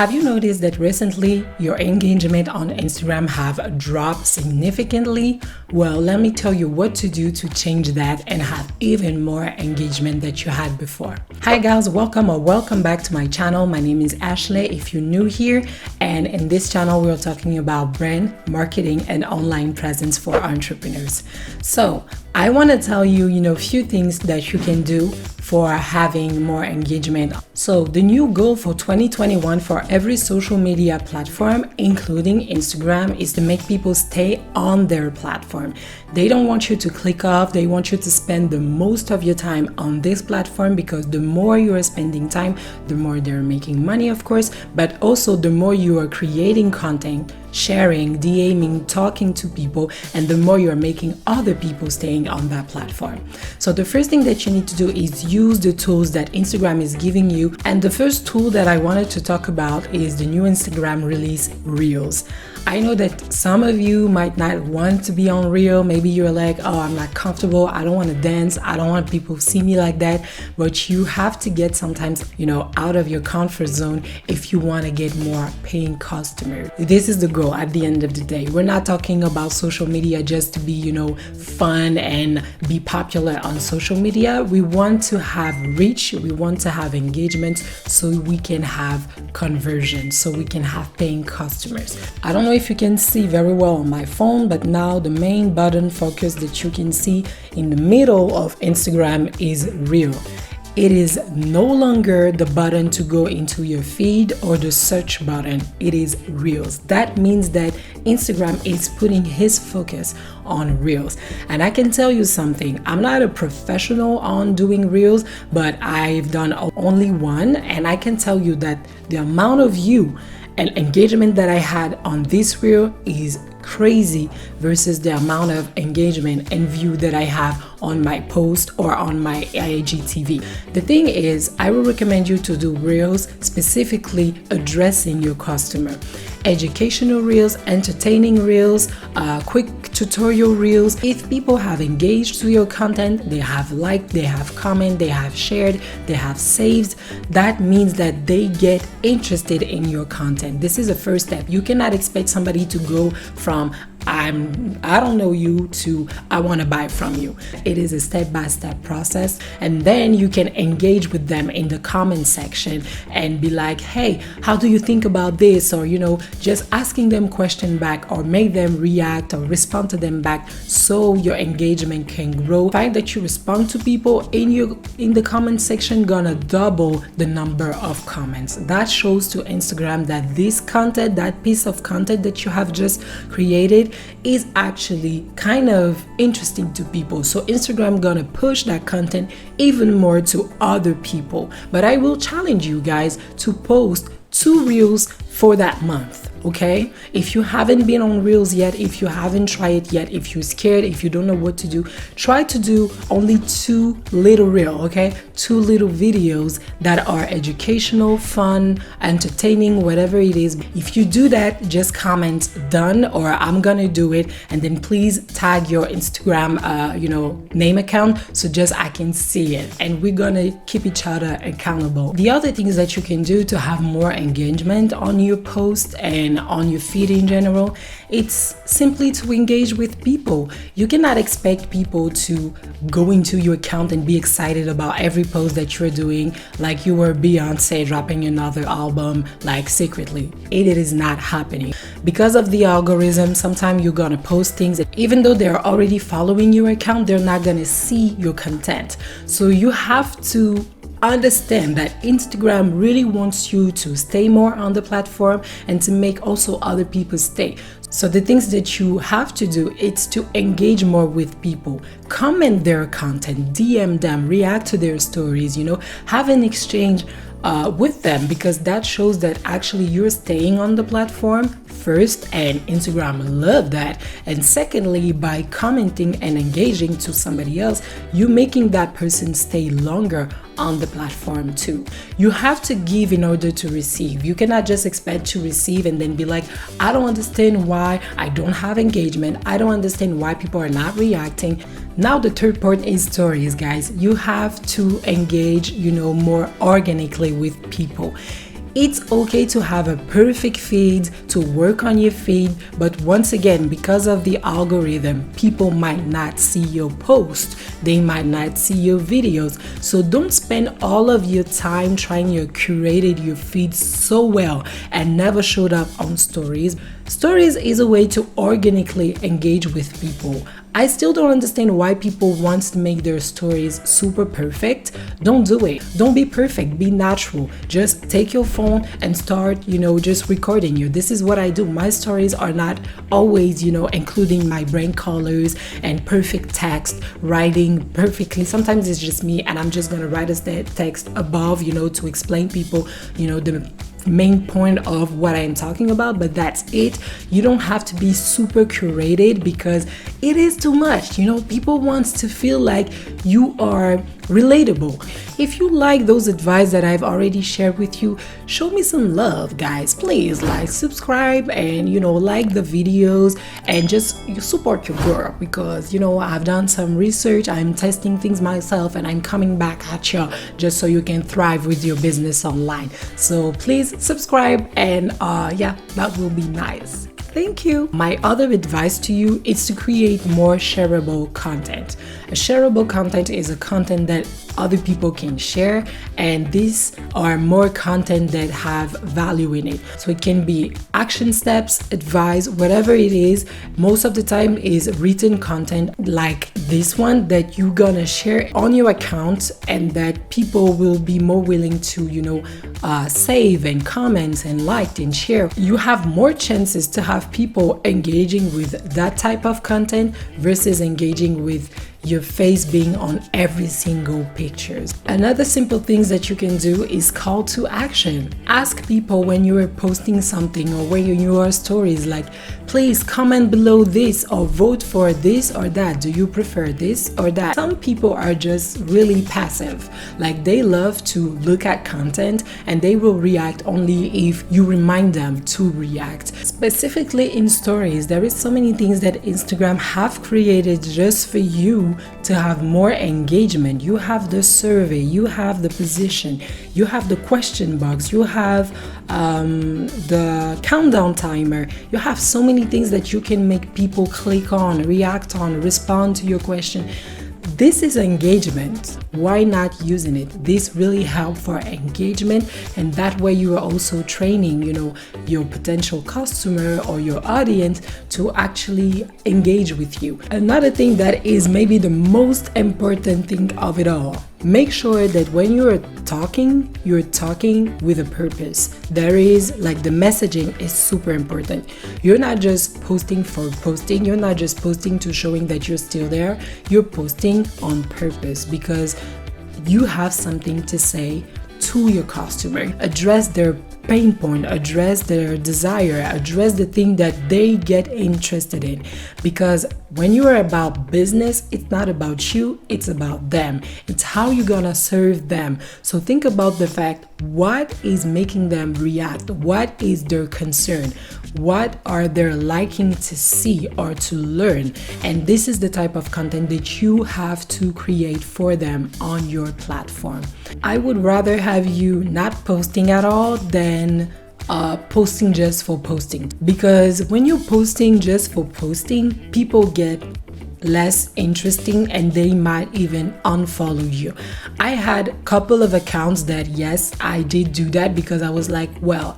Have you noticed that recently your engagement on Instagram have dropped significantly? Well, let me tell you what to do to change that and have even more engagement that you had before. Hi guys, welcome back to my channel. My name is Ashley if you're new here, and in this channel we're talking about brand, marketing, and online presence for entrepreneurs. So I want to tell you, a few things that you can do for having more engagement. So the new goal for 2021 for every social media platform, including Instagram, is to make people stay on their platform. They don't want you to click off. They want you to spend the most of your time on this platform, because the more you are spending time, the more they're making money, of course, but also the more you are creating content, sharing, DMing, talking to people, and the more you're making other people staying on that platform. So the first thing that you need to do is use the tools that Instagram is giving you. And the first tool that I wanted to talk about is the new Instagram release, Reels. I know that some of you might not want to be on Reel. Maybe you're like, oh, I'm not comfortable. I don't want to dance. I don't want people to see me like that. But you have to get sometimes, out of your comfort zone if you want to get more paying customers. This is the goal at the end of the day. We're not talking about social media just to be, fun and be popular on social media. We want to have reach. We want to have engagement so we can have conversion, so we can have paying customers. I don't know if you can see very well on my phone, but now the main button focus that you can see in the middle of Instagram is Reel. It is no longer the button to go into your feed or the search button. It is Reels. That means that Instagram is putting his focus on Reels. And I can tell you something, I'm not a professional on doing Reels, but I've done only one, and I can tell you that the amount of view and engagement that I had on this Reel is crazy versus the amount of engagement and view that I have on my post or on my IGTV. The thing is, I will recommend you to do Reels specifically addressing your customer. Educational Reels, entertaining Reels, quick tutorial Reels. If people have engaged to your content, they have liked, they have commented, they have shared, they have saved, that means that they get interested in your content. This is a first step. You cannot expect somebody to go from I don't know you to I want to buy from you. It is a step-by-step process, and then you can engage with them in the comment section and be like, hey, how do you think about this? Or just asking them question back, or make them react or respond to them back, so your engagement can grow. The fact that you respond to people in the comment section gonna double the number of comments. That shows to Instagram that this content, that piece of content that you have just created, is actually kind of interesting to people. So Instagram gonna push that content even more to other people. But I will challenge you guys to post 2 Reels for that month. Okay, if you haven't been on Reels yet, if you haven't tried it yet, if you're scared, if you don't know what to do, try to do only 2 little Reels, okay? 2 little videos that are educational, fun, entertaining, whatever it is. If you do that, just comment done or I'm gonna do it, and then please tag your Instagram name account, so just I can see it, and we're gonna keep each other accountable. The other things that you can do to have more engagement on your post and on your feed in general, it's simply to engage with people. You cannot expect people to go into your account and be excited about every post that you're doing like you were Beyonce dropping another album like secretly. It is not happening. Because of the algorithm, sometimes you're gonna post things that even though they're already following your account, they're not gonna see your content. So you have to understand that Instagram really wants you to stay more on the platform and to make also other people stay. So the things that you have to do is to engage more with people, comment their content, DM them, react to their stories, have an exchange with them, because that shows that actually you're staying on the platform first, and Instagram love that. And secondly, by commenting and engaging to somebody else, you're making that person stay longer on the platform too. You have to give in order to receive. You cannot just expect to receive and then be like, I don't understand why I don't have engagement. I don't understand why people are not reacting. Now the third part is stories, guys. You have to engage, more organically with people. It's okay to have a perfect feed, to work on your feed, but once again, because of the algorithm, people might not see your post, they might not see your videos. So don't spend all of your time trying to curate your feed so well and never showed up on stories. Stories is a way to organically engage with people. I still don't understand why people want to make their stories super perfect. Don't do it. Don't be perfect. Be natural. Just take your phone and start, just recording you. This is what I do. My stories are not always, including my brand colors and perfect text, writing perfectly. Sometimes it's just me and I'm just going to write a text above, to explain people, the main point of what I'm talking about, but that's it. You don't have to be super curated because it is too much. People want to feel like you are relatable. If you like those advice that I've already shared with you, show me some love, guys. Please like, subscribe, and like the videos, and just support your girl because I've done some research, I'm testing things myself, and I'm coming back at you just so you can thrive with your business online. So please subscribe, and that will be nice. Thank you. My other advice to you is to create more shareable content. A shareable content is a content that other people can share, and these are more content that have value in it. So it can be action steps, advice, whatever it is. Most of the time is written content like this one that you're gonna share on your account, and that people will be more willing to save and comment and like and share. You have more chances to have people engaging with that type of content versus engaging with your face being on every single pictures. Another simple things that you can do is call to action. Ask people when you are posting something or when you are stories, like, please comment below this or vote for this or that. Do you prefer this or that? Some people are just really passive. Like, they love to look at content and they will react only if you remind them to react. Specifically in stories, there is so many things that Instagram have created just for you to have more engagement. You have the survey, you have the position, you have the question box, you have the countdown timer. You have so many things that you can make people click on, react on, respond to your question. This is engagement. Why not using it? This really help for engagement, and that way you are also training, your potential customer or your audience to actually engage with you. Another thing that is maybe the most important thing of it all. Make sure that when you're talking with a purpose. There is the messaging is super important. You're not just posting for posting. You're not just posting to showing that you're still there. You're posting on purpose because you have something to say to your customer. Address their pain point, address their desire, address the thing that they get interested in. Because when you are about business, it's not about you, it's about them. It's how you're gonna serve them. So think about the fact, what is making them react? What is their concern? What are they liking to see or to learn? And this is the type of content that you have to create for them on your platform. I would rather have you not posting at all than posting just for posting, because when you're posting just for posting, people get less interesting and they might even unfollow you. I had a couple of accounts that, yes, I did do that because I was like, well,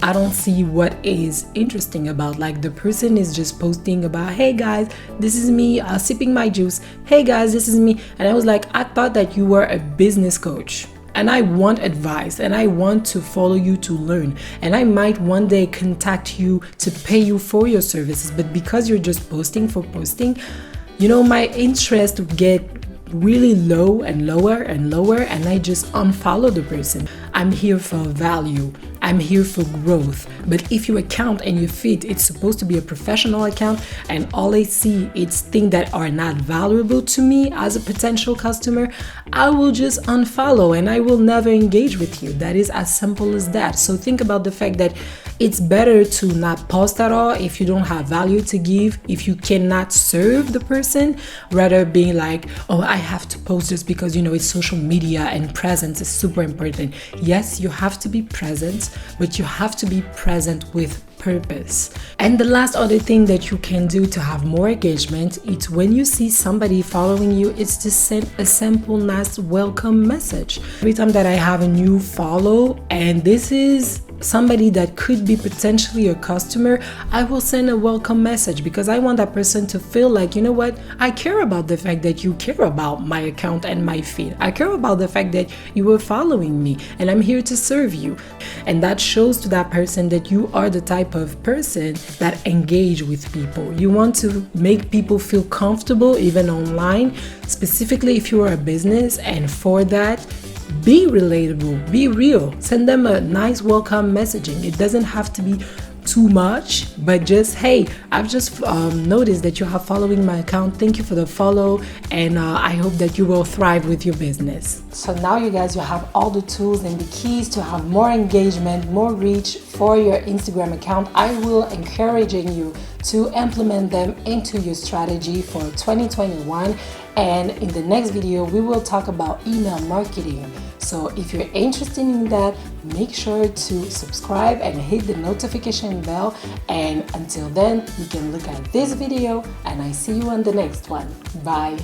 I don't see what is interesting about, the person is just posting about, hey guys, this is me sipping my juice, hey guys, this is me. And I was like, I thought that you were a business coach and I want advice and I want to follow you to learn, and I might one day contact you to pay you for your services, but because you're just posting for posting, my interest would get really low and lower and lower, and I just unfollow the person. I'm here for value. I'm here for growth. But if your account and your feed, it's supposed to be a professional account, and all I see it's things that are not valuable to me as a potential customer, I will just unfollow and I will never engage with you. That is as simple as that. So think about the fact that It's better to not post at all if you don't have value to give, if you cannot serve the person, rather being like, oh, I have to post this because, you know, it's social media and presence is super important. Yes, you have to be present, but you have to be present with purpose. And the last other thing that you can do to have more engagement, it's when you see somebody following you, it's to send a simple, nice welcome message. Every time that I have a new follow, and this is somebody that could be potentially a customer, I will send a welcome message because I want that person to feel like, you know what, I care about the fact that you care about my account and my feed. I care about the fact that you were following me and I'm here to serve you. And that shows to that person that you are the type of person that engage with people. You want to make people feel comfortable even online, specifically if you are a business, and for that, be relatable, be real. Send them a nice welcome messaging. It doesn't have to be too much, but just, hey, I've just noticed that you are following my account. Thank you for the follow, and I hope that you will thrive with your business. So now you guys, you have all the tools and the keys to have more engagement, more reach for your Instagram account. I will encouraging you to implement them into your strategy for 2021. And in the next video, we will talk about email marketing. So if you're interested in that, make sure to subscribe and hit the notification bell. And until then, you can look at this video, and I see you on the next one. Bye.